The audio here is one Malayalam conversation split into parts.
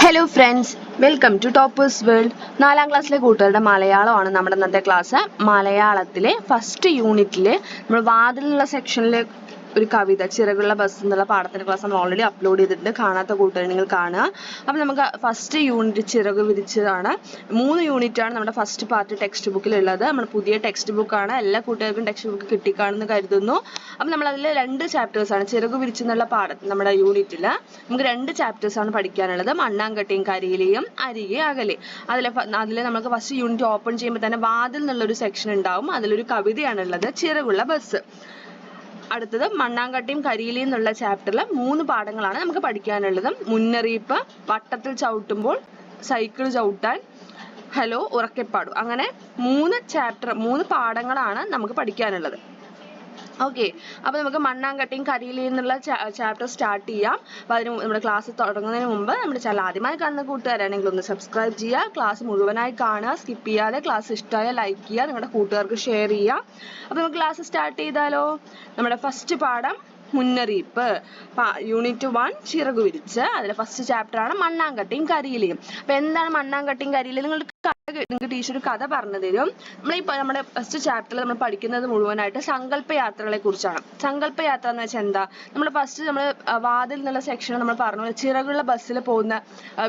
Hello friends, welcome to toppers world. 4ാം ക്ലാസ്സിലെ കൂട്ടുകാരുടെ മലയാളമാണ് നമ്മുടെ ഇന്നത്തെ ക്ലാസ്. മലയാളത്തിലെ ഫസ്റ്റ് യൂണിറ്റിൽ നമ്മൾ വാതിലുള്ള സെക്ഷനിൽ ഒരു കവിത ചിറകുള്ള ബസ് എന്നുള്ള പാഠത്തിൻ്റെ ക്ലാസ് നമ്മൾ ഓൾറെഡി അപ്ലോഡ് ചെയ്തിട്ടുണ്ട്. കാണാത്ത കൂട്ടുകാർ നിങ്ങൾ കാണുക. അപ്പോൾ നമുക്ക് ഫസ്റ്റ് യൂണിറ്റ് ചിറക് വിരിച്ചതാണ്. 3 യൂണിറ്റാണ് നമ്മുടെ ഫസ്റ്റ് പാർട്ട് ടെക്സ്റ്റ് ബുക്കിലുള്ളത്. നമ്മൾ പുതിയ ടെക്സ്റ്റ് ബുക്കാണ്. എല്ലാ കൂട്ടുകാർക്കും ടെക്സ്റ്റ് ബുക്ക് കിട്ടിക്കാണെന്ന് കരുതുന്നു. അപ്പോൾ നമ്മൾ അതിൽ 2 ചാപ്റ്റേഴ്സാണ് ചിറക് വിരിച്ചെന്നുള്ള നമ്മുടെ യൂണിറ്റിൽ നമുക്ക് 2 ചാപ്റ്റേഴ്സാണ് പഠിക്കാനുള്ളത്. മണ്ണാങ്കട്ടയും കരിയിലെയും അരികെ അകലെ. അതിൽ നമുക്ക് ഫസ്റ്റ് യൂണിറ്റ് ഓപ്പൺ ചെയ്യുമ്പോൾ തന്നെ വാതിൽ എന്നുള്ളൊരു സെക്ഷൻ ഉണ്ടാവും. അതിലൊരു കവിതയാണുള്ളത്, ചിറകുള്ള ബസ്. അടുത്തത് മണ്ണാങ്കട്ടയും കരിയിലെയും എന്നുള്ള ചാപ്റ്ററിൽ 3 പാഠങ്ങളാണ് നമുക്ക് പഠിക്കാനുള്ളത്. മുന്നറിയിപ്പ്, വട്ടത്തിൽ ചവിട്ടുമ്പോൾ, സൈക്കിൾ ചവിട്ടാൻ, ഹലോ ഉറക്കെപ്പാടു. അങ്ങനെ 3 പാഠങ്ങളാണ് നമുക്ക് പഠിക്കാനുള്ളത്. ഓക്കെ, അപ്പോൾ നമുക്ക് മണ്ണാങ്കട്ടയും കരിയിലെയും എന്നുള്ള ചാപ്റ്റർ സ്റ്റാർട്ട് ചെയ്യാം. അപ്പോൾ അതിന് നമ്മുടെ ക്ലാസ് തുടങ്ങുന്നതിന് മുമ്പ് നമ്മുടെ ചാനൽ ആദ്യമായി കാണുന്ന കൂട്ടുകാരാണെങ്കിൽ ഒന്ന് സബ്സ്ക്രൈബ് ചെയ്യുക. ക്ലാസ് മുഴുവനായി കാണുക, സ്കിപ്പ് ചെയ്യാതെ. ക്ലാസ് ഇഷ്ടമായ ലൈക്ക് ചെയ്യുക, നിങ്ങളുടെ കൂട്ടുകാർക്ക് ഷെയർ ചെയ്യുക. അപ്പോൾ നമുക്ക് ക്ലാസ് സ്റ്റാർട്ട് ചെയ്താലോ? നമ്മുടെ ഫസ്റ്റ് പാഠം മുന്നറിയിപ്പ്, യൂണിറ്റ് 1 ചിറകു വിരിച്ച്. അതിലെ ഫസ്റ്റ് ചാപ്റ്റർ ആണ് മണ്ണാങ്കട്ടയും കരിയിലെയും. അപ്പോൾ എന്താണ് മണ്ണാങ്കട്ടയും കരിയിലെയും? നിങ്ങൾക്ക് ടീച്ചർ ഒരു കഥ പറഞ്ഞു തരും. നമ്മുടെ ഫസ്റ്റ് ചാപ്റ്ററിൽ നമ്മൾ പഠിക്കുന്നത് മുഴുവനായിട്ട് സങ്കല്പയാത്രകളെ കുറിച്ചാണ്. സങ്കല്പയാത്ര എന്ന് വെച്ചാൽ എന്താ? നമ്മൾ വാതിൽ എന്നുള്ള സെക്ഷനിൽ നമ്മൾ പറഞ്ഞു ചിറകുള്ള ബസ്സിൽ പോകുന്ന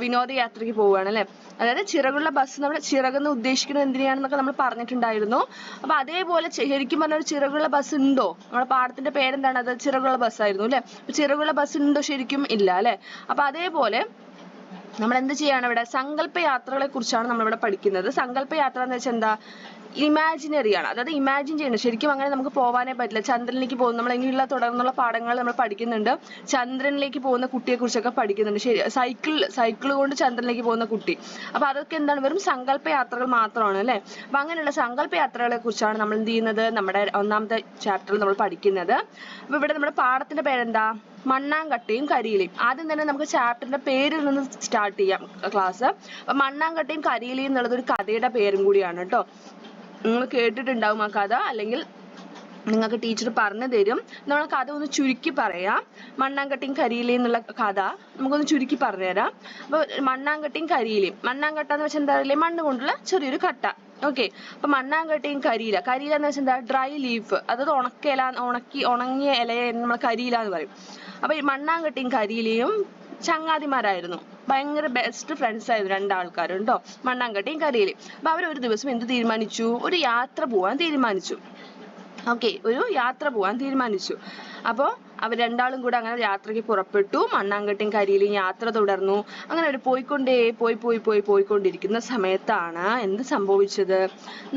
വിനോദയാത്രയ്ക്ക് പോവുകയാണ് അല്ലേ. അതായത് ചിറകുള്ള ബസ്, നമ്മുടെ ചിറകെന്ന് ഉദ്ദേശിക്കുന്നത് എന്തിനാണെന്നൊക്കെ നമ്മൾ പറഞ്ഞിട്ടുണ്ടായിരുന്നു. അപ്പോൾ അതേപോലെ ശരിക്കും പറഞ്ഞ ഒരു ചിറകുള്ള ബസ് ഉണ്ടോ? നമ്മുടെ പാഠത്തിന്റെ പേരെന്താണ്? അത് ചിറകുള്ള ബസ്സായിരുന്നു അല്ലേ. ചിറകുള്ള ബസ് ഉണ്ടോ? ശരിക്കും ഇല്ല അല്ലേ. അപ്പോൾ അതേപോലെ നമ്മൾ എന്ത് ചെയ്യാണ്? ഇവിടെ സങ്കല്പയാത്രകളെ കുറിച്ചാണ് നമ്മളിവിടെ പഠിക്കുന്നത്. സങ്കല്പയാത്ര എന്ന് വെച്ചാൽ എന്താ? ഇമാജിനറി ആണ്. അതായത് ഇമാജിൻ ചെയ്യുന്നത്. ശരിക്കും അങ്ങനെ നമുക്ക് പോകാനേ പറ്റില്ല. ചന്ദ്രനിലേക്ക് പോകുന്ന നമ്മൾ ഇങ്ങനെയുള്ള തുടർന്നുള്ള പാഠങ്ങൾ നമ്മൾ പഠിക്കുന്നുണ്ട്. ചന്ദ്രനിലേക്ക് പോകുന്ന കുട്ടിയെ കുറിച്ചൊക്കെ പഠിക്കുന്നുണ്ട്. ശരി, സൈക്കിൾ കൊണ്ട് ചന്ദ്രനിലേക്ക് പോകുന്ന കുട്ടി. അപ്പൊ അതൊക്കെ എന്താണ്? വെറും സങ്കല്പയാത്രകൾ മാത്രമാണ് അല്ലെ. അപ്പൊ അങ്ങനെയുള്ള സങ്കല്പയാത്രകളെ കുറിച്ചാണ് നമ്മൾ എന്ത് ചെയ്യുന്നത്? നമ്മുടെ 1ാമത്തെ ചാപ്റ്ററിൽ നമ്മൾ പഠിക്കുന്നത്. അപ്പൊ ഇവിടെ നമ്മുടെ പാഠത്തിന്റെ പേരെന്താ? മണ്ണാങ്കട്ടയും കരിയിലെയും. ആദ്യം തന്നെ നമുക്ക് ചാപ്റ്ററിന്റെ പേരിൽ നിന്ന് സ്റ്റാർട്ട് ചെയ്യാം ക്ലാസ്. അപ്പൊ മണ്ണാങ്കട്ടയും കരിയിലെയും എന്നുള്ളത് ഒരു കഥയുടെ പേരും കൂടിയാണ് കേട്ടോ. നിങ്ങൾ കേട്ടിട്ടുണ്ടാവും ആ കഥ, അല്ലെങ്കിൽ നിങ്ങൾക്ക് ടീച്ചർ പറഞ്ഞു തരും. നമ്മൾ കഥ ഒന്ന് ചുരുക്കി പറയാം. മണ്ണാങ്കട്ടയും കരിയിലെയും എന്നുള്ള കഥ നമുക്കൊന്ന് ചുരുക്കി പറഞ്ഞുതരാം. അപ്പോൾ മണ്ണാങ്കട്ടയും കരിയിലെയും, മണ്ണാങ്കട്ട എന്ന് വെച്ചാൽ എന്താ പറയുക? മണ്ണ് കൊണ്ടുള്ള ചെറിയൊരു കട്ട. ഓക്കെ, അപ്പൊ മണ്ണാങ്കട്ടയും കരിയില എന്ന് വെച്ചാൽ എന്താ? Dry leaf. അതായത് ഉണങ്ങിയ ഇലയെ നമ്മൾ കരിയില എന്ന് പറയും. അപ്പൊ ഈ മണ്ണാങ്കട്ടയും കരിയിലെയും ചങ്ങാതിമാരായിരുന്നു. ഭയങ്കര ബെസ്റ്റ് ഫ്രണ്ട്സ് ആയിരുന്നു 2 ആൾക്കാരും കേട്ടോ, മണ്ണാങ്കട്ടയും കരിയിലെയും. അപ്പൊ അവർ ഒരു ദിവസം എന്ത് തീരുമാനിച്ചു? ഒരു യാത്ര പോവാൻ തീരുമാനിച്ചു. ഓക്കെ, ഒരു യാത്ര പോവാൻ തീരുമാനിച്ചു. അപ്പോൾ അവർ 2 ആളും കൂടെ അങ്ങനെ യാത്രയ്ക്ക് പുറപ്പെട്ടു. മണ്ണാങ്കട്ടയും കരിയിലെയും യാത്ര തുടർന്നു. അങ്ങനെ അവർ പോയിക്കൊണ്ടിരിക്കുന്ന സമയത്താണ് എന്ത് സംഭവിച്ചത്?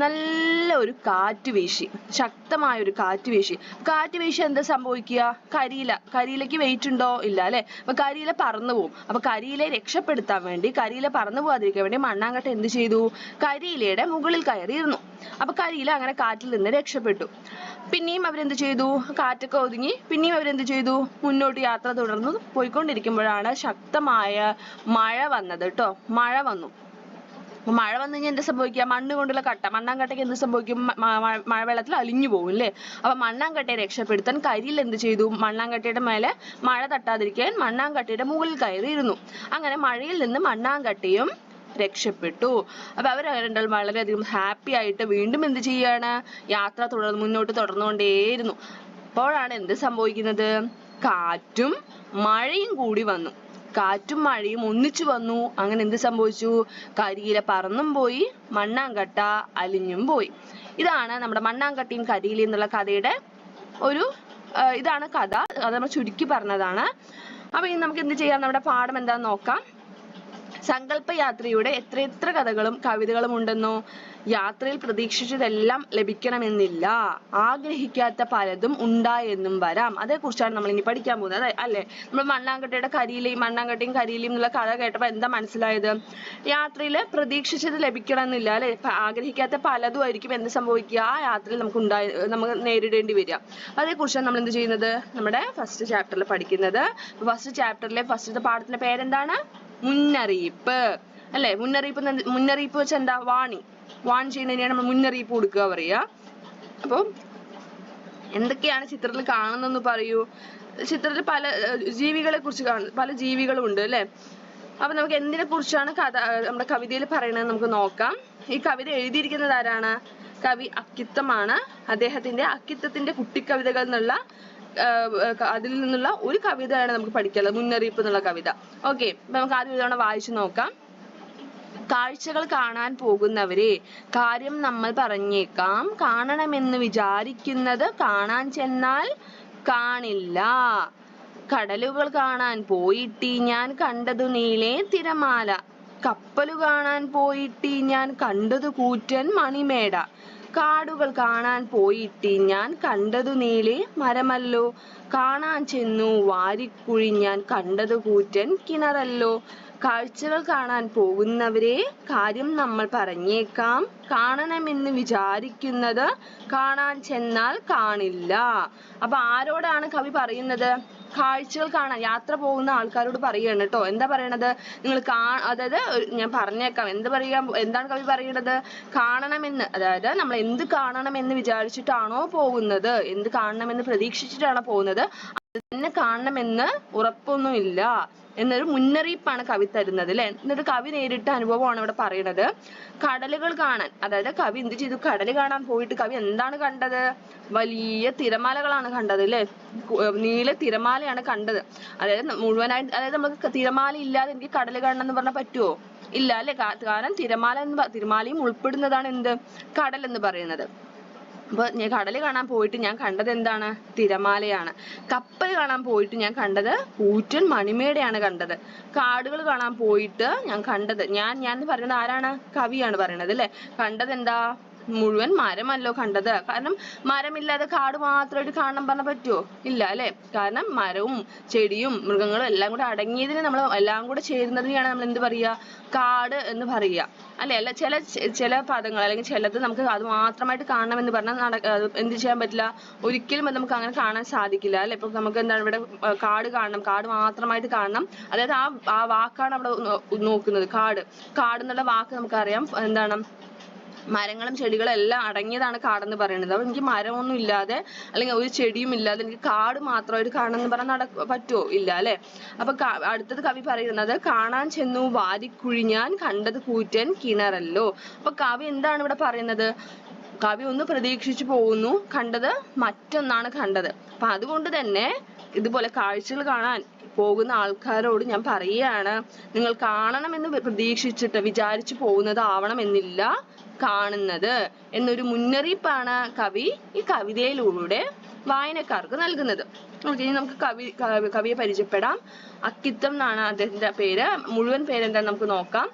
നല്ല ഒരു കാറ്റ് വീശി, ശക്തമായ ഒരു കാറ്റ് വീശി. കാറ്റ് വീശി എന്താ സംഭവിക്കുക? കരിയിലയ്ക്ക് വെയിറ്റ് ഉണ്ടോ? ഇല്ല അല്ലെ. അപ്പൊ കരിയില പറന്നു പോകും. അപ്പൊ കരിയിലയെ രക്ഷപ്പെടുത്താൻ വേണ്ടി, കരിയില പറന്നു പോകാതിരിക്കാൻ വേണ്ടി മണ്ണാങ്കട്ട എന്ത് ചെയ്തു? കരിയിലയുടെ മുകളിൽ കയറിയിരുന്നു. അപ്പൊ കരിയില അങ്ങനെ കാറ്റിൽ നിന്ന് രക്ഷപ്പെട്ടു. പിന്നെയും അവരെന്ത് ചെയ്തു? കാറ്റൊക്കെ ഒതുങ്ങി പിന്നെയും അവരെന്ത് ചെയ്തു? മുന്നോട്ട് യാത്ര തുടർന്നു പോയിക്കൊണ്ടിരിക്കുമ്പോഴാണ് ശക്തമായ മഴ വന്നത് കേട്ടോ. മഴ വന്നു കഴിഞ്ഞാൽ എന്ത് സംഭവിക്കുക? മണ്ണ് കൊണ്ടുള്ള കട്ട, മണ്ണാങ്കട്ടയ്ക്ക് എന്ത് സംഭവിക്കും? മഴവെള്ളത്തിൽ അലിഞ്ഞു പോകും അല്ലേ. അപ്പൊ മണ്ണാങ്കട്ടയെ രക്ഷപ്പെടുത്താൻ കരിയിൽ എന്ത് ചെയ്തു? മണ്ണാങ്കട്ടയുടെ മേലെ മഴ തട്ടാതിരിക്കാൻ മണ്ണാങ്കട്ടയുടെ മുകളിൽ കയറിയിരുന്നു. അങ്ങനെ മഴയിൽ നിന്ന് മണ്ണാങ്കട്ടയും രക്ഷപ്പെട്ടു. അപ്പൊ അവർ രണ്ടാളും വളരെയധികം ഹാപ്പി ആയിട്ട് വീണ്ടും എന്ത് ചെയ്യാണ്? യാത്ര മുന്നോട്ട് തുടർന്നുകൊണ്ടേയിരുന്നു. അപ്പോഴാണ് എന്ത് സംഭവിക്കുന്നത്? കാറ്റും മഴയും കൂടി വന്നു. കാറ്റും മഴയും ഒന്നിച്ചു വന്നു. അങ്ങനെ എന്ത് സംഭവിച്ചു? കരിയില പറന്നും പോയി, മണ്ണാങ്കട്ട അലിഞ്ഞും പോയി. ഇതാണ് നമ്മുടെ മണ്ണാങ്കട്ടയും കരിയിലയും എന്നുള്ള കഥയുടെ ഇതാണ് കഥ. അത് നമ്മൾ ചുരുക്കി പറഞ്ഞതാണ്. അപ്പൊ ഇനി നമുക്ക് എന്ത് ചെയ്യാം? നമ്മുടെ പാഠം എന്താന്ന് നോക്കാം. സങ്കല്പയാത്രയുടെ എത്ര കഥകളും കവിതകളും ഉണ്ടെന്നോ? യാത്രയിൽ പ്രതീക്ഷിച്ചതെല്ലാം ലഭിക്കണമെന്നില്ല, ആഗ്രഹിക്കാത്ത പലതും ഉണ്ടായെന്നും വരാം. അതേക്കുറിച്ചാണ് നമ്മൾ ഇനി പഠിക്കാൻ പോകുന്നത് അല്ലേ. നമ്മൾ മണ്ണാങ്കട്ടയും കരിയിലെയും എന്നുള്ള കഥ കേട്ടപ്പോൾ എന്താ മനസ്സിലായത്? യാത്രയിൽ പ്രതീക്ഷിച്ചത് ലഭിക്കണമെന്നില്ല അല്ലെ. ആഗ്രഹിക്കാത്ത പലതും ആയിരിക്കും എന്ത് സംഭവിക്കുക? ആ യാത്രയിൽ നമുക്ക് നേരിടേണ്ടി വരിക. അതേക്കുറിച്ചാണ് നമ്മൾ എന്ത് ചെയ്യുന്നത്? നമ്മുടെ ഫസ്റ്റ് ചാപ്റ്ററിൽ പഠിക്കുന്നത്. ഫസ്റ്റ് ചാപ്റ്ററിലെ ഫസ്റ്റത്തെ പാഠത്തിന്റെ പേരെന്താണ്? മുന്നറിയിപ്പ് അല്ലെ. മുന്നറിയിപ്പ് വെച്ചാൽ എന്താ? വാൺ ചെയ്യുന്നതിനെയാണ് നമ്മൾ മുന്നറിയിപ്പ് കൊടുക്കുക പറയുക. അപ്പൊ എന്തൊക്കെയാണ് ചിത്രത്തിൽ കാണുന്നതെന്ന് പറയൂ. ചിത്രത്തിൽ പല ജീവികളെ കുറിച്ച് പല ജീവികളും ഉണ്ട് അല്ലെ. അപ്പൊ നമുക്ക് എന്തിനെ കുറിച്ചാണ് കഥ നമ്മുടെ കവിതയിൽ പറയുന്നത് നമുക്ക് നോക്കാം. ഈ കവിത എഴുതിയിരിക്കുന്നത് ആരാണ്? കവി അക്കിത്തമാണ്. അദ്ദേഹത്തിന്റെ അക്കിത്തത്തിന്റെ കുട്ടിക്കവിതകൾ എന്നുള്ള അതിൽ നിന്നുള്ള ഒരു കവിതയാണ് നമുക്ക് പഠിക്കാനുള്ളത്, മുന്നറിയിപ്പ് എന്നുള്ള കവിത. ഓക്കെ, അപ്പൊ നമുക്ക് ആദ്യം ഇതവണ വായിച്ചു നോക്കാം. കാഴ്ചകൾ കാണാൻ പോകുന്നവരെ, കാര്യം നമ്മൾ പറഞ്ഞേക്കാം, കാണണമെന്ന് വിചാരിക്കുന്നത് കാണാൻ ചെന്നാൽ കാണില്ല. കടലുകൾ കാണാൻ പോയിട്ട് ഞാൻ കണ്ടതു നീളെ തിരമാല, കപ്പലു കാണാൻ പോയിട്ട് ഞാൻ കണ്ടതു കൂറ്റൻ മണിമേട, കാടുകൾ കാണാൻ പോയിട്ട് ഞാൻ കണ്ടതു നീളെ മരമല്ലോ, കാണാൻ ചെന്നു വാരിക്കുഴി ഞാൻ കണ്ടതു കൂറ്റൻ കിണറല്ലോ. കാഴ്ചകൾ കാണാൻ പോകുന്നവരെ, കാര്യം നമ്മൾ പറഞ്ഞേക്കാം, കാണണമെന്ന് വിചാരിക്കുന്നത് കാണാൻ ചെന്നാൽ കാണില്ല. അപ്പൊ ആരോടാണ് കവി പറയുന്നത്? കാഴ്ചകൾ കാണാൻ യാത്ര പോകുന്ന ആൾക്കാരോട് പറയാണ് കേട്ടോ. എന്താ പറയണത്? നിങ്ങൾ അതായത് ഞാൻ പറഞ്ഞേക്കാം എന്താണ് കവി പറയുന്നത്? കാണണമെന്ന്, അതായത് നമ്മൾ എന്ത് കാണണമെന്ന് വിചാരിച്ചിട്ടാണോ പോകുന്നത്, എന്ത് കാണണമെന്ന് പ്രതീക്ഷിച്ചിട്ടാണോ പോകുന്നത്, അത് തന്നെ കാണണമെന്ന് ഉറപ്പൊന്നുമില്ല എന്നൊരു മുന്നറിയിപ്പാണ് കവി തരുന്നത് അല്ലെ. എന്നിട്ട് കവി നേരിട്ട അനുഭവമാണ് ഇവിടെ പറയുന്നത്. കടലുകൾ കാണാൻ, അതായത് കവി എന്ത് ചെയ്തു? കടല് കാണാൻ പോയിട്ട് കവി എന്താണ് കണ്ടത്? വലിയ തിരമാലകളാണ് കണ്ടത് അല്ലെ. നീല തിരമാലയാണ് കണ്ടത്. അതായത് മുഴുവനായിട്ട്, അതായത് നമുക്ക് തിരമാല ഇല്ലാതെ എനിക്ക് കടല് കാണണം എന്ന് പറഞ്ഞാൽ പറ്റുമോ? ഇല്ല അല്ലെ. കാരണം തിരമാലയും ഉൾപ്പെടുന്നതാണ് എന്ത്? കടൽ എന്ന് പറയുന്നത്. അപ്പൊ ഞാൻ കടല് കാണാൻ പോയിട്ട് ഞാൻ കണ്ടത് എന്താണ്? തിരമാലയാണ്. കപ്പൽ കാണാൻ പോയിട്ട് ഞാൻ കണ്ടത് കൂറ്റൻ മണിമേടയാണ് കണ്ടത്. കാടുകൾ കാണാൻ പോയിട്ട് ഞാൻ കണ്ടത്, ഞാൻ എന്ന് പറയുന്നത് ആരാണ്? കവിയാണ് പറയണത് അല്ലെ. കണ്ടത് എന്താ? മുഴുവൻ മരമല്ലോ കണ്ടത്. കാരണം മരമില്ലാതെ കാട് മാത്രമായിട്ട് കാണാൻ പറഞ്ഞാൽ പറ്റുമോ? ഇല്ല അല്ലെ. കാരണം മരവും ചെടിയും മൃഗങ്ങളും എല്ലാം കൂടെ അടങ്ങിയതിന് നമ്മൾ എല്ലാം കൂടെ ചേരുന്നതിനെയാണ് നമ്മൾ എന്ത് പറയുക? കാട് എന്ന് പറയുക അല്ലെ. അല്ല ചില പദങ്ങൾ അല്ലെങ്കിൽ ചിലത് നമുക്ക് അത് മാത്രമായിട്ട് കാണണമെന്ന് പറഞ്ഞാൽ എന്ത് ചെയ്യാൻ പറ്റില്ല? ഒരിക്കലും അത് നമുക്ക് അങ്ങനെ കാണാൻ സാധിക്കില്ല അല്ലെ. ഇപ്പൊ നമുക്ക് എന്താണ് ഇവിടെ കാട് കാണണം, കാട് മാത്രമായിട്ട് കാണണം. അതായത് ആ വാക്കാണ് അവിടെ നോക്കുന്നത്. കാട് എന്നുള്ള വാക്ക് നമുക്കറിയാം എന്താണ്? മരങ്ങളും ചെടികളും എല്ലാം അടങ്ങിയതാണ് കാടെന്ന് പറയുന്നത്. അപ്പൊ എനിക്ക് മരമൊന്നും ഇല്ലാതെ അല്ലെങ്കിൽ ഒരു ചെടിയും ഇല്ലാതെ എനിക്ക് കാട് മാത്രമായിട്ട് കാണണമെന്ന് പറഞ്ഞാൽ പറ്റുമോ? ഇല്ല അല്ലെ. അപ്പൊ അടുത്തത് കവി പറയുന്നത്, കാണാൻ ചെന്നു വാരിക്കുഴിഞ്ഞാൻ കണ്ടത് കൂറ്റൻ കിണറല്ലോ. അപ്പൊ കവി എന്താണ് ഇവിടെ പറയുന്നത്? കവി ഒന്ന് പ്രതീക്ഷിച്ചു പോകുന്നു, കണ്ടത് മറ്റൊന്നാണ് കണ്ടത്. അപ്പൊ അതുകൊണ്ട് തന്നെ ഇതുപോലെ കാഴ്ചകൾ കാണാൻ പോകുന്ന ആൾക്കാരോട് ഞാൻ പറയുകയാണ്, നിങ്ങൾ കാണണമെന്ന് പ്രതീക്ഷിച്ചിട്ട് വിചാരിച്ചു പോകുന്നത് ആവണം എന്നില്ല കാണുന്നത് എന്നൊരു മുന്നറിയിപ്പാണ് കവി ഈ കവിതയിലൂടെ വായനക്കാർക്ക് നൽകുന്നത്. ഇനി നമുക്ക് കവിയെ പരിചയപ്പെടാം. അക്കിത്തം എന്നാണ് അദ്ദേഹത്തിന്റെ പേര്. മുഴുവൻ പേരെന്താന്ന് നമുക്ക് നോക്കാം.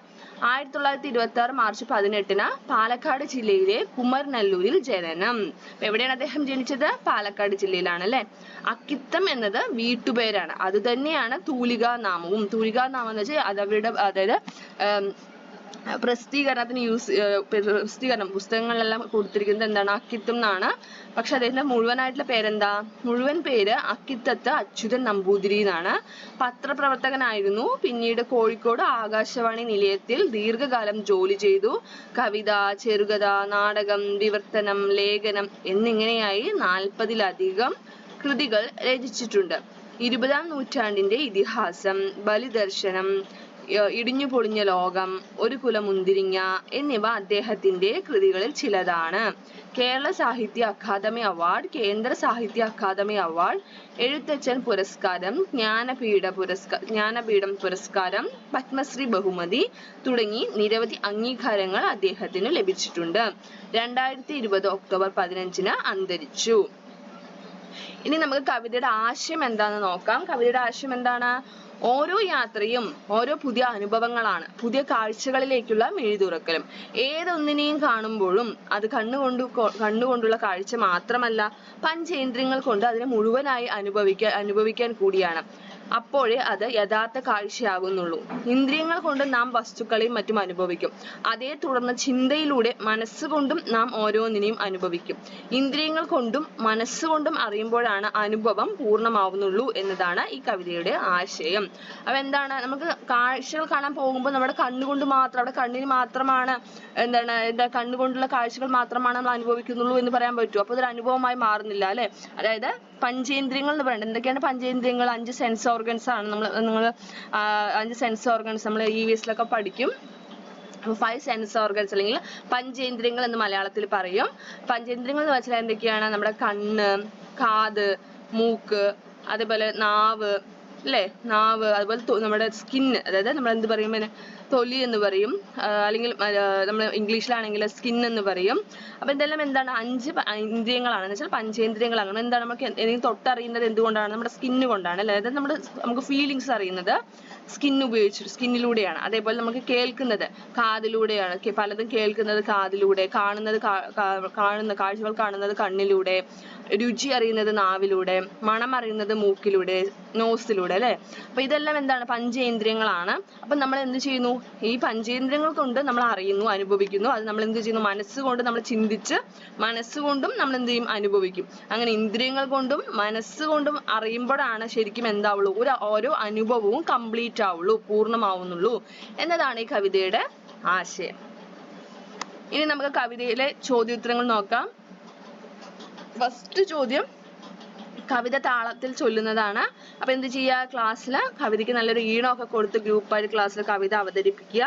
1926 മാർച്ച് 18 പാലക്കാട് ജില്ലയിലെ കുമരനെല്ലൂരിൽ ജനനം. എവിടെയാണ് അദ്ദേഹം ജനിച്ചത്? പാലക്കാട് ജില്ലയിലാണ് അല്ലെ. അക്കിത്തം എന്നത് വീട്ടുപേരാണ്. അത് തന്നെയാണ് തൂലികാനാമവും. തൂലികാനാമം എന്ന് വെച്ചാൽ അത് അവരുടെ, അതായത് പ്രസിദ്ധീകരണത്തിന് പ്രസിദ്ധീകരണം പുസ്തകങ്ങളിലെല്ലാം കൊടുത്തിരിക്കുന്നത് എന്താണ്? അക്കിത്തം എന്നാണ്. പക്ഷെ അദ്ദേഹത്തിന്റെ മുഴുവനായിട്ടുള്ള പേരെന്താ? മുഴുവൻ പേര് അക്കിത്തത്ത് അച്യുതൻ നമ്പൂതിരി എന്നാണ്. പത്രപ്രവർത്തകനായിരുന്നു. പിന്നീട് കോഴിക്കോട് ആകാശവാണി നിലയത്തിൽ ദീർഘകാലം ജോലി ചെയ്തു. കവിത, ചെറുകഥ, നാടകം, വിവർത്തനം, ലേഖനം എന്നിങ്ങനെയായി 40-ലധികം കൃതികൾ രചിച്ചിട്ടുണ്ട്. 20-ാം നൂറ്റാണ്ടിന്റെ ഇതിഹാസം, ബലിദർശനം, ഇടിഞ്ഞു പൊളിഞ്ഞ ലോകം, ഒരു കുലമുന്തിരിങ്ങ എന്നിവ അദ്ദേഹത്തിന്റെ കൃതികളിൽ ചിലതാണ്. കേരള സാഹിത്യ അക്കാദമി അവാർഡ്, കേന്ദ്ര സാഹിത്യ അക്കാദമി അവാർഡ്, എഴുത്തച്ഛൻ പുരസ്കാരം, ജ്ഞാനപീഠം പുരസ്കാരം, പത്മശ്രീ ബഹുമതി തുടങ്ങി നിരവധി അംഗീകാരങ്ങൾ അദ്ദേഹത്തിന് ലഭിച്ചിട്ടുണ്ട്. 2020 ഒക്ടോബർ 15 അന്തരിച്ചു. ഇനി നമുക്ക് കവിതയുടെ ആശയം എന്താണെന്ന് നോക്കാം. കവിതയുടെ ആശയം എന്താണ്? ഓരോ യാത്രയും ഓരോ പുതിയ അനുഭവങ്ങളാണ്, പുതിയ കാഴ്ചകളിലേക്കുള്ള മിഴിതുറക്കലും. ഏതൊന്നിനെയും കാണുമ്പോഴും അത് കണ്ണുകൊണ്ടുള്ള കാഴ്ച മാത്രമല്ല, പഞ്ചേന്ദ്രിയങ്ങൾ കൊണ്ട് അതിനെ മുഴുവനായി അനുഭവിക്കാൻ കൂടിയാണ്. അപ്പോഴേ അത് യഥാർത്ഥ കാഴ്ചയാകുന്നുള്ളൂ. ഇന്ദ്രിയങ്ങൾ കൊണ്ട് നാം വസ്തുക്കളെയും മറ്റും അനുഭവിക്കും. അതേ തുടർന്ന് ചിന്തയിലൂടെ മനസ്സുകൊണ്ടും നാം ഓരോന്നിനെയും അനുഭവിക്കും. ഇന്ദ്രിയങ്ങൾ കൊണ്ടും മനസ്സുകൊണ്ടും അറിയുമ്പോഴാണ് അനുഭവം പൂർണ്ണമാവുന്നുള്ളൂ എന്നതാണ് ഈ കവിതയുടെ ആശയം. അപ്പൊ എന്താണ്? നമുക്ക് കാഴ്ചകൾ കാണാൻ പോകുമ്പോൾ നമ്മുടെ കണ്ണുകൊണ്ട് മാത്രം, അവിടെ കണ്ണിന് മാത്രമാണ് കണ്ണുകൊണ്ടുള്ള കാഴ്ചകൾ മാത്രമാണ് നമ്മൾ അനുഭവിക്കുന്നുള്ളൂ എന്ന് പറയാൻ പറ്റുമോ? അപ്പൊ ഇതൊരു അനുഭവമായി മാറുന്നില്ല അല്ലെ. അതായത് പഞ്ചേന്ദ്രിയങ്ങൾ എന്ന് പറയുന്നത് എന്തൊക്കെയാണ് പഞ്ചേന്ദ്രിയങ്ങൾ? 5 സെൻസ് ഓർഗൻസ് ആണ്. നിങ്ങൾ 5 സെൻസ് ഓർഗൻസ് നമ്മൾ EVS-ലൊക്കെ പഠിക്കും. അപ്പോൾ 5 സെൻസ് ഓർഗൻസ് അല്ലെങ്കിൽ പഞ്ചേന്ദ്രിയങ്ങൾ എന്ന് മലയാളത്തിൽ പറയും. പഞ്ചേന്ദ്രിയങ്ങൾ എന്ന് വെച്ചാൽ എന്തൊക്കെയാണ്? നമ്മുടെ കണ്ണ്, കാത്, മൂക്ക്, അതേപോലെ നാവ്, അല്ലേ? നാവ്, അതുപോലെ നമ്മുടെ സ്കിന്ന്, അതായത് നമ്മൾ എന്ത് പറയും, തൊലി എന്ന് പറയും, അല്ലെങ്കിൽ നമ്മൾ ഇംഗ്ലീഷിലാണെങ്കിൽ സ്കിൻ എന്ന് പറയും. അപ്പോൾ ഇതെല്ലാം എന്താണ്? 5 ഇന്ദ്രിയങ്ങളാണ്, എന്ന് വെച്ചാൽ പഞ്ചേന്ദ്രിയങ്ങളാണ്. എന്താണ് നമുക്ക് എന്തെങ്കിലും തൊട്ടറിയുന്നത് എന്തുകൊണ്ടാണ്? നമ്മുടെ സ്കിന്ന് കൊണ്ടാണ്, അല്ലേ? അതായത് നമുക്ക് ഫീലിങ്സ് അറിയുന്നത് സ്കിന്നിലൂടെയാണ്. അതേപോലെ നമുക്ക് കേൾക്കുന്നത് കാതിലൂടെയാണ്. പലതും കേൾക്കുന്നത് കാതിലൂടെ, കാഴ്ചകൾ കാണുന്നത് കണ്ണിലൂടെ, രുചി അറിയുന്നത് നാവിലൂടെ, മണം അറിയുന്നത് മൂക്കിലൂടെ, നോസിലൂടെ, അല്ലേ? അപ്പൊ ഇതെല്ലാം എന്താണ്? പഞ്ചേന്ദ്രിയങ്ങളാണ്. അപ്പൊ നമ്മൾ എന്ത് ചെയ്യുന്നു? ഈ പഞ്ചേന്ദ്രിയങ്ങൾ കൊണ്ട് നമ്മൾ അറിയുന്നു, അനുഭവിക്കുന്നു. അത് നമ്മൾ എന്ത് ചെയ്യുന്നു? മനസ്സുകൊണ്ട് നമ്മൾ ചിന്തിച്ച് മനസ്സുകൊണ്ടും നമ്മൾ എന്ത് ചെയ്യും? അനുഭവിക്കും. അങ്ങനെ ഇന്ദ്രിയങ്ങൾ കൊണ്ടും മനസ്സുകൊണ്ടും അറിയുമ്പോഴാണ് ശരിക്കും എന്താവുള്ളൂ? ഓരോ അനുഭവവും കംപ്ലീറ്റ് ആവുള്ളൂ, പൂർണ്ണമാവുന്നുള്ളൂ എന്നതാണ് ഈ കവിതയുടെ ആശയം. ഇനി നമുക്ക് കവിതയിലെ ചോദ്യോത്തരങ്ങൾ നോക്കാം. ഫസ്റ്റ് ചോദ്യം കവിത താളത്തിൽ ചൊല്ലുന്നതാണ്. അപ്പൊ എന്ത് ചെയ്യുക? ക്ലാസ്സിൽ കവിതയ്ക്ക് നല്ലൊരു ഈണമൊക്കെ കൊടുത്ത് ഗ്രൂപ്പായിട്ട് ക്ലാസ്സിൽ കവിത അവതരിപ്പിക്കുക.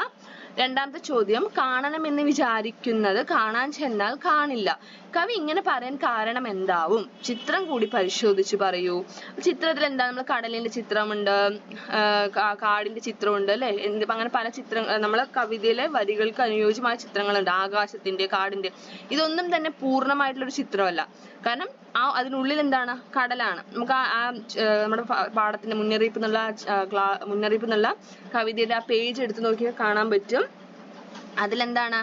രണ്ടാമത്തെ ചോദ്യം, കാണണമെന്ന് വിചാരിക്കുന്നത് കാണാൻ ചെന്നാൽ കാണില്ല. കവി ഇങ്ങനെ പറയാൻ കാരണം എന്താവും? ചിത്രം കൂടി പരിശോധിച്ച് പറയൂ. ചിത്രത്തിൽ എന്താ? നമ്മൾ കടലിന്റെ ചിത്രമുണ്ട്, കാടിന്റെ ചിത്രമുണ്ട്, അല്ലെ? അങ്ങനെ പല ചിത്രങ്ങൾ നമ്മളെ കവിതയിലെ വരികൾക്ക് അനുയോജ്യമായ ചിത്രങ്ങളുണ്ട്. ആകാശത്തിന്റെ, കാടിന്റെ. ഇതൊന്നും തന്നെ പൂർണ്ണമായിട്ടുള്ളൊരു ചിത്രമല്ല. കാരണം അതിനുള്ളിൽ എന്താണ്? കടലാണ്. നമുക്ക് നമ്മുടെ പാഠത്തിന്റെ മുന്നറിയിപ്പ് എന്നുള്ള കവിതയുടെ ആ പേജ് എടുത്ത് നോക്കിയാൽ കാണാൻ പറ്റും. അതിലെന്താണ്?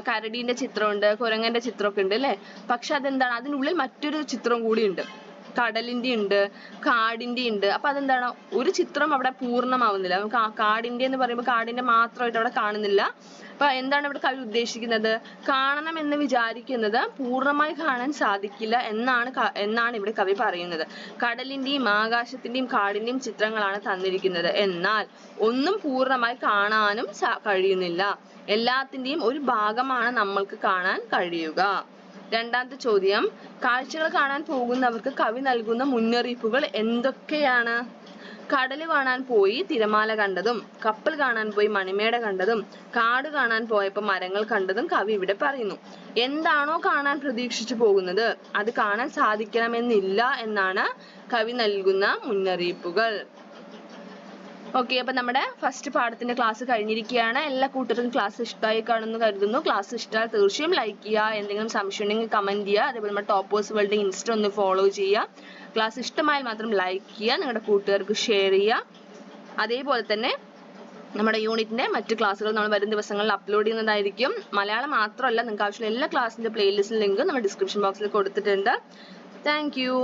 കരടീന്റെ ചിത്രമുണ്ട്, കുരങ്ങന്റെ ചിത്രമൊക്കെ ഉണ്ട്, അല്ലെ? പക്ഷെ അതെന്താണ്? അതിനുള്ളിൽ മറ്റൊരു ചിത്രം കൂടി ഉണ്ട്. കടലിന്റെ ഉണ്ട്, കാടിന്റെ ഉണ്ട്. അപ്പൊ അതെന്താണ്? ഒരു ചിത്രം അവിടെ പൂർണ്ണമാവുന്നില്ല. നമുക്ക് കാടിന്റെ എന്ന് പറയുമ്പോൾ കാടിന്റെ മാത്രമായിട്ട് അവിടെ കാണുന്നില്ല. അപ്പൊ എന്താണ് ഇവിടെ കവി ഉദ്ദേശിക്കുന്നത്? കാണണം എന്ന് വിചാരിക്കുന്നത് പൂർണ്ണമായി കാണാൻ സാധിക്കില്ല എന്നാണ് ഇവിടെ കവി പറയുന്നത്. കടലിന്റെയും ആകാശത്തിന്റെയും കാടിന്റെയും ചിത്രങ്ങളാണ് തന്നിരിക്കുന്നത്. എന്നാൽ ഒന്നും പൂർണ്ണമായി കാണാനും കഴിയുന്നില്ല. എല്ലാത്തിന്റെയും ഒരു ഭാഗമാണ് നമ്മൾക്ക് കാണാൻ കഴിയുക. രണ്ടാമത്തെ ചോദ്യം, കാഴ്ചകൾ കാണാൻ പോകുന്നവർക്ക് കവി നൽകുന്ന മുന്നറിയിപ്പുകൾ എന്തൊക്കെയാണ്? കടല് കാണാൻ പോയി തിരമാല കണ്ടതും, കപ്പൽ കാണാൻ പോയി മണിമേട കണ്ടതും, കാട് കാണാൻ പോയപ്പോൾ മരങ്ങൾ കണ്ടതും കവി ഇവിടെ പറയുന്നു. എന്താണോ കാണാൻ പ്രതീക്ഷിച്ചു പോകുന്നത് അത് കാണാൻ സാധിക്കണമെന്നില്ല എന്നാണ് കവി നൽകുന്ന മുന്നറിയിപ്പുകൾ. ഓക്കെ, അപ്പൊ നമ്മുടെ ഫസ്റ്റ് പാഠത്തിന്റെ ക്ലാസ് കഴിഞ്ഞിരിക്കുകയാണ്. എല്ലാ കൂട്ടർക്കും ക്ലാസ് ഇഷ്ടമായി കാണുമെന്ന് കരുതുന്നു. ക്ലാസ് ഇഷ്ടമായി തീർച്ചയായും ലൈക്ക് ചെയ്യുക. എന്തെങ്കിലും സംശയം ഉണ്ടെങ്കിൽ കമന്റ് ചെയ്യുക. അതേപോലെ നമ്മുടെ ടോപ്പേഴ്സ് വേൾഡ് ഇൻസ്റ്റ ഒന്ന് ഫോളോ ചെയ്യുക. ക്ലാസ് ഇഷ്ടമായാൽ മാത്രം ലൈക്ക് ചെയ്യുക, നിങ്ങളുടെ കൂട്ടുകാർക്ക് ഷെയർ ചെയ്യുക. അതേപോലെ തന്നെ നമ്മുടെ യൂണിറ്റിന്റെ മറ്റു ക്ലാസ്സുകൾ നമ്മൾ വരും ദിവസങ്ങളിൽ അപ്ലോഡ് ചെയ്യുന്നതായിരിക്കും. മലയാളം മാത്രമല്ല, നിങ്ങൾക്ക് ആവശ്യമുള്ള എല്ലാ ക്ലാസ്സിന്റെ പ്ലേലിസ്റ്റ് ലിങ്ക് നമ്മുടെ ഡിസ്ക്രിപ്ഷൻ ബോക്സിൽ കൊടുത്തിട്ടുണ്ട്. Thank you.